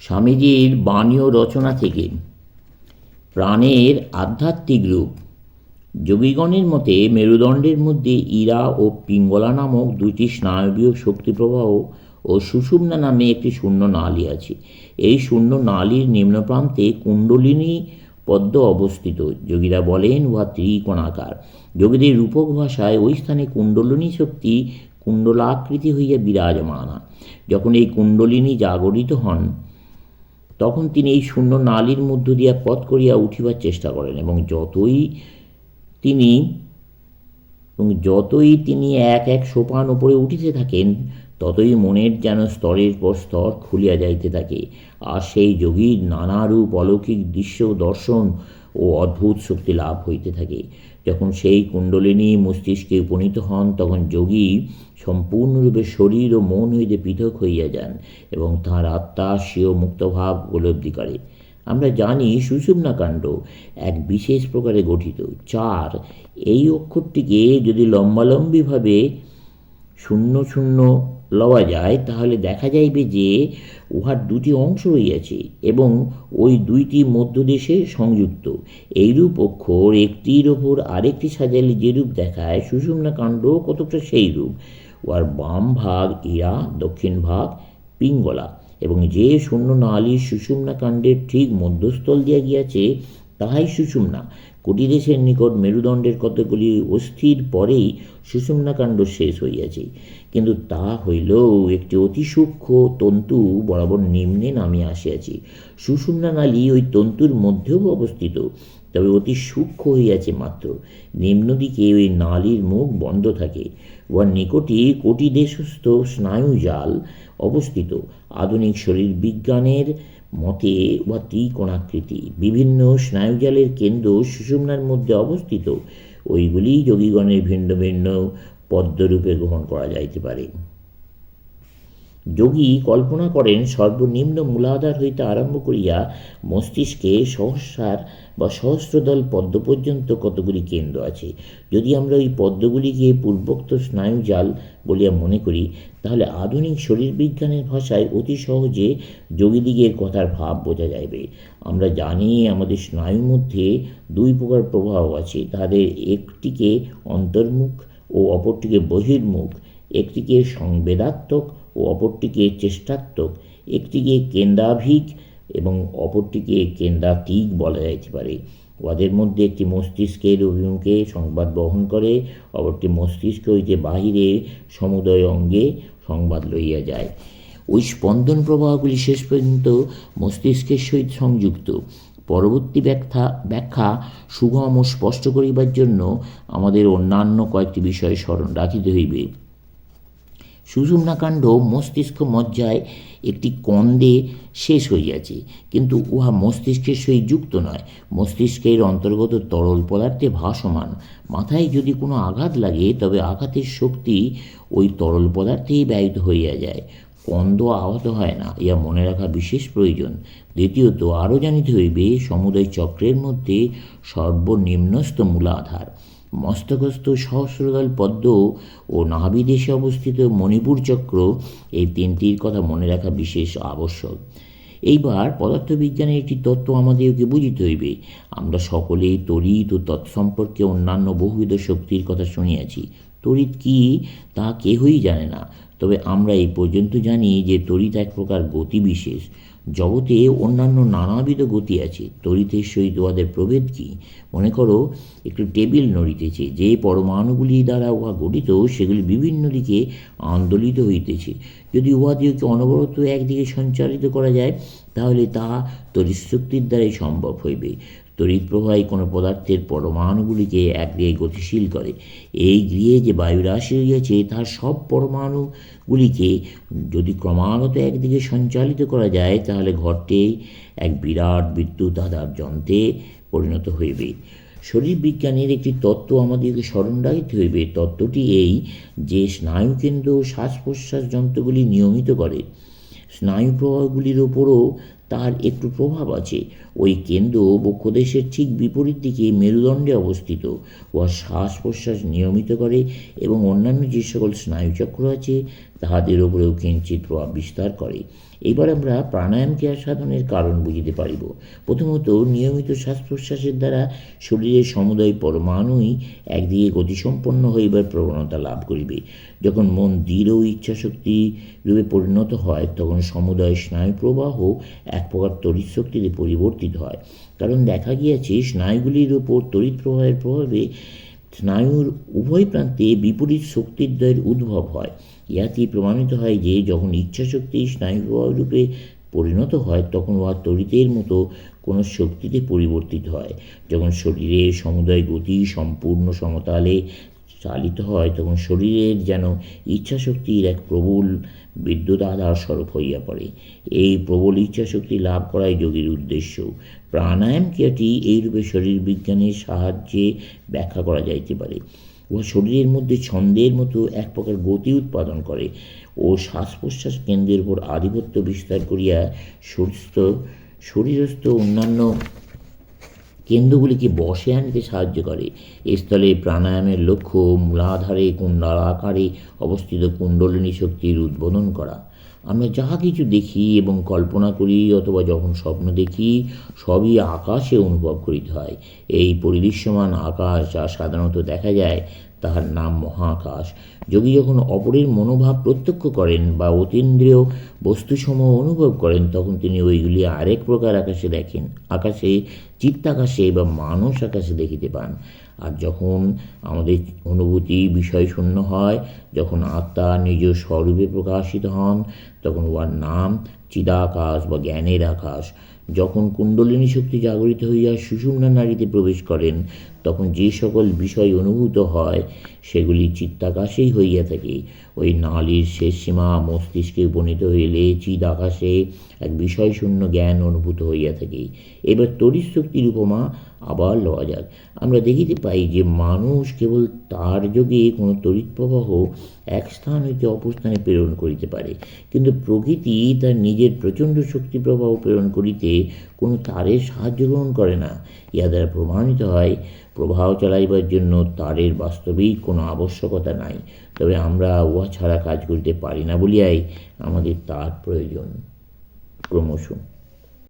স্বামীজির বাণী ও রচনা থেকে প্রাণের আধ্যাত্মিক রূপ। যোগীগণের মতে মেরুদণ্ডের মধ্যে ইরা ও পিঙ্গলা নামক দুইটি স্নায়বীয় শক্তিপ্রবাহ ও সুষুম্না নামে একটি শূন্য নালী আছে। এই শূন্য নালীর নিম্নপ্রান্তে কুণ্ডলিনী পদ্ম অবস্থিত। যোগীরা বলেন উহা ত্রিকোণাকার। যোগীদের রূপক ভাষায় ওই স্থানে কুণ্ডলিনী শক্তি কুণ্ডলাকৃতি হইয়া বিরাজমানা। যখন এই কুণ্ডলিনী জাগরিত হন তখন তিনি এই শূন্য নালীর মধ্য দিয়া পথ করিয়া উঠিবার চেষ্টা করেন এবং যতই তিনি এক এক সোপান উপরে উঠিতে থাকেন ততই মনের যেন স্তরের পর স্তর খুলিয়া যাইতে থাকে, আর সেই যোগীর নানারূপ অলৌকিক দৃশ্য দর্শন ও অদ্ভুত শক্তি লাভ হইতে থাকে। যখন সেই কুণ্ডলিনী মস্তিষ্কে উপনীত হন তখন যোগী সম্পূর্ণরূপে শরীর ও মন হইতে পৃথক হইয়া যান এবং তাঁর আত্মা স্বীয় মুক্তভাব উপলব্ধি করে। আমরা জানি সুষুম্নাকাণ্ড এক বিশেষ প্রকারে গঠিত। 4 এই অক্ষরটিকে যদি লম্বালম্বিভাবে 0 লওয়া যায় তাহলে দেখা যাইবে যে উহার দুটি অংশ রইয়াছে এবং ওই দুইটি মধ্যদেশে সংযুক্ত। এইরূপ অক্ষর একটির ওপর আরেকটি সাজাইলে যেরূপ দেখায়, সুষুম্নাকাণ্ড কতকটা সেই রূপ। উহার বাম ভাগ ইরা, দক্ষিণ ভাগ পিঙ্গলা, এবং যে শূন্য নালীর সুষুম্নাকাণ্ডের ঠিক মধ্যস্থল দিয়া গিয়াছে তাহাই সুষুম্না। কোটিদেশের নিকট মেরুদণ্ডের কতকগুলি অস্থির পরেই সুষুম্নাকাণ্ড শেষ হইয়াছে, কিন্তু তা হইলেও একটি অতি সূক্ষ্ম তন্তু বরাবর নিম্নে নামিয়া আসিয়াছে। সুষুম্না নালী ওই তন্তুর মধ্যেও অবস্থিত, তবে অতি সূক্ষ্ম হইয়াছে মাত্র। নিম্নদিকে ওই নালীর মুখ বন্ধ থাকে। উহার নিকটই কোটিদেশস্থ স্নায়ুজাল অবস্থিত। আধুনিক শরীর বিজ্ঞানের মতে উহা ত্রিকোণাকৃতি। বিভিন্ন স্নায়ুজালের কেন্দ্র সুষুম্নার মধ্যে অবস্থিত। ওইগুলি যোগীগণের ভিন্ন ভিন্ন পদ্মরূপে গ্রহণ করা যাইতে পারে। যোগী কল্পনা করেন সর্বনিম্ন মূলাধার হইতে আরম্ভ করিয়া মস্তিষ্কে সহস্রার বা সহস্রদল পদ্ম পর্যন্ত কতগুলি কেন্দ্র আছে। যদি আমরা ওই পদ্মগুলিকে পূর্বোক্ত স্নায়ুজাল বলিয়া মনে করি তাহলে আধুনিক শরীরবিজ্ঞানের ভাষায় অতি সহজে যোগীদিগের কথার ভাব বোঝা যাইবে। আমরা জানি আমাদের স্নায়ুর মধ্যে 2 প্রকার প্রবাহ আছে। তাদের একটিকে অন্তর্মুখ ও অপরটিকে বহির্মুখ, একটিকে সংবেদাত্মক ও অপরটিকে চেষ্টাত্মক, একটিকে কেন্দ্রাভিক এবং অপরটিকে কেন্দ্রাতিক বলা যাইতে পারে। উহাদের মধ্যে একটি মস্তিষ্কের অভিমুখে সংবাদ বহন করে, অপরটি মস্তিষ্ক হইতে বাহিরে সমুদয় অঙ্গে সংবাদ লইয়া যায়। ওই স্পন্দন প্রবাহগুলি শেষ পর্যন্ত মস্তিষ্কের সহিত সংযুক্ত। পরবর্তী ব্যাখ্যা সুগম ও স্পষ্ট করিবার জন্য আমাদের অন্যান্য কয়েকটি বিষয় স্মরণ রাখিতে হইবে। সুষুম্নাকাণ্ড মস্তিষ্ক মজ্জায় একটি কন্দে শেষ হইয়াছে, কিন্তু উহা মস্তিষ্কের সহিত যুক্ত নয়। মস্তিষ্কের অন্তর্গত তরল পদার্থে ভাসমান। মাথায় যদি কোনো আঘাত লাগে তবে আঘাতের শক্তি ওই তরল পদার্থেই ব্যয়িত হইয়া যায়, কন্দ আহত হয় না। ইহা মনে রাখা বিশেষ প্রয়োজন। দ্বিতীয়ত, আরও জানিতে হইবে সমুদয় চক্রের মধ্যে সর্বনিম্নস্থ মূলাধার, মস্তকস্থ সহস্রদল পদ্ম ও নাভিদেশে অবস্থিত মণিপুর চক্র, এই তিনটির কথা মনে রাখা বিশেষ আবশ্যক। এইবার পদার্থবিজ্ঞানের একটি তত্ত্ব আমাদেরকে বুঝিতে হইবে। আমরা সকলেই তড়িৎ ও তৎসম্পর্কে অন্যান্য বহুবিধ শক্তির কথা শুনিয়াছি। তড়িৎ কি তা কেহই জানে না, তবে আমরা এই পর্যন্ত জানি যে তড়িৎ এক প্রকার গতিবিশেষ। জগতে অন্যান্য নানাবিধ গতি আছে। তড়িতের সহিত উহাদের প্রভেদ কি? মনে করো একটি টেবিল নড়িতেছে। যে পরমাণুগুলি দ্বারা উহা গঠিত সেগুলি বিভিন্ন দিকে আন্দোলিত হইতেছে। যদি উহাদিওকে অনবরত একদিকে সঞ্চালিত করা যায় তাহলে তাহা তড়িৎ শক্তির দ্বারাই সম্ভব হইবে। তড়িৎ প্রবাহী কোনো পদার্থের পরমাণুগুলিকে একদিকে গতিশীল করে। এই গৃহে যে বায়ুরাশি রইয়াছে তাহার সব পরমাণুগুলিকে যদি ক্রমাগত একদিকে সঞ্চালিত করা যায় তাহলে ঘরটি এক বিরাট বিদ্যুৎ আধার যন্ত্রে পরিণত হইবে। শরীরবিজ্ঞানের একটি তত্ত্ব আমাদেরকে স্মরণ রাখিতে হইবে। তত্ত্বটি এই যে স্নায়ুকেন্দ্র শ্বাস প্রশ্বাস যন্ত্রগুলি নিয়মিত করে। স্নায়ু প্রবাহগুলির ওপরও তার একটু প্রভাব আছে। ওই কেন্দ্র বক্ষদেশের ঠিক বিপরীত দিকে মেরুদণ্ডে অবস্থিত। উহা শ্বাস প্রশ্বাস নিয়মিত করে এবং অন্যান্য যে সকল স্নায়ুচক্র আছে তাহাদের উপরেও কিঞ্চিৎ প্রভাব বিস্তার করে। এবার আমরা প্রাণায়াম ক্রিয়া সাধনের কারণ বুঝিতে পারিব। প্রথমত, নিয়মিত শ্বাস প্রশ্বাসের দ্বারা শরীরের সমুদয় পরমাণুই একদিকে গতিসম্পন্ন হইবার প্রবণতা লাভ করিবে। যখন মন দৃঢ় ইচ্ছাশক্তি রূপে পরিণত হয় তখন সমুদয় স্নায়ু প্রবাহ এক প্রকার তড়িৎ শক্তিতে পরিবর্তিত হয়। কারণ দেখা গিয়াছে স্নায়ুগুলির উপর তড়িৎ প্রবাহের প্রভাবে স্নায়ুর উভয় প্রান্তে বিপরীত শক্তিদ্বয়ের উদ্ভব হয়। ইহাতেই প্রমাণিত হয় যে যখন ইচ্ছাশক্তি স্নায়ু প্রবাহ রূপে পরিণত হয় তখন উহা তড়িতের মতো কোনো শক্তিতে পরিবর্তিত হয়। যখন শরীরের সমুদয় গতি সম্পূর্ণ সমতালে চালিত হয় তখন শরীরের যেন ইচ্ছাশক্তির এক প্রবল বিদ্যুৎ আধার স্বরূপ হইয়া পড়ে। এই প্রবল ইচ্ছাশক্তি লাভ করাই যোগীর উদ্দেশ্য। প্রাণায়াম ক্রিয়াটি এইরূপে শরীর বিজ্ঞানের সাহায্যে ব্যাখ্যা করা যাইতে পারে। উহা শরীরের মধ্যে ছন্দের মতো এক প্রকার গতি উৎপাদন করে ও শ্বাস প্রশ্বাস কেন্দ্রের উপর আধিপত্য বিস্তার করিয়া শরীরস্থ অন্যান্য কেন্দ্রগুলিকে বশে আনিতে সাহায্য করে। এ স্থলে প্রাণায়ামের লক্ষ্য মূলাধারে কুণ্ডলাকারে অবস্থিত কুণ্ডলিনী শক্তির উদ্বোধন করা। আমরা যাহা কিছু দেখি এবং কল্পনা করি অথবা যখন স্বপ্ন দেখি সবই আকাশে অনুভব করিতে হয়। এই পরিদৃশ্যমান আকাশ যা সাধারণত দেখা যায় তাহার নাম মহাকাশ। যোগী যখন অপরের মনোভাব প্রত্যক্ষ করেন বা অতীন্দ্রিয় বস্তুসমূহ অনুভব করেন তখন তিনি ওইগুলি আরেক প্রকার আকাশে দেখেন, আকাশে চিত্তাকাশে বা মানস আকাশে দেখিতে পান। আর যখন আমাদের অনুভূতি বিষয়শূন্য হয়, যখন আত্মা নিজ স্বরূপে প্রকাশিত হন তখন উহার নাম চিদাকাশ বা জ্ঞানের আকাশ। যখন কুণ্ডলিনী শক্তি জাগরিত হইয়া সুষুম্না নাড়িতে প্রবেশ করেন তখন যে সকল বিষয় অনুভূত হয় সেগুলি চিত্তাকাশেই হইয়া থাকে। ওই নালীর শেষ সীমা মস্তিষ্কে উপনীত হইলে চিদ আকাশে এক বিষয়শূন্য জ্ঞান অনুভূত হইয়া থাকে। এবার তড়িৎ শক্তির উপমা আবার লওয়া যাক। আমরা দেখিতে পাই যে মানুষ কেবল তার যোগে কোনো তড়িৎ প্রবাহ এক স্থান হইতে অপর স্থানে প্রেরণ করিতে পারে, কিন্তু প্রকৃতি তার নিজের প্রচণ্ড শক্তি প্রবাহ প্রেরণ করিতে কোনো তারের সাহায্য গ্রহণ করে না। ইহা দ্বারা প্রমাণিত হয় প্রবাহ চালাইবার জন্য তারের বাস্তবিক কোনো আবশ্যকতা নাই, তবে আমরা উহা ছাড়া কাজ করিতে পারি না বলিয়াই আমাদের তার প্রয়োজন। ক্রমশ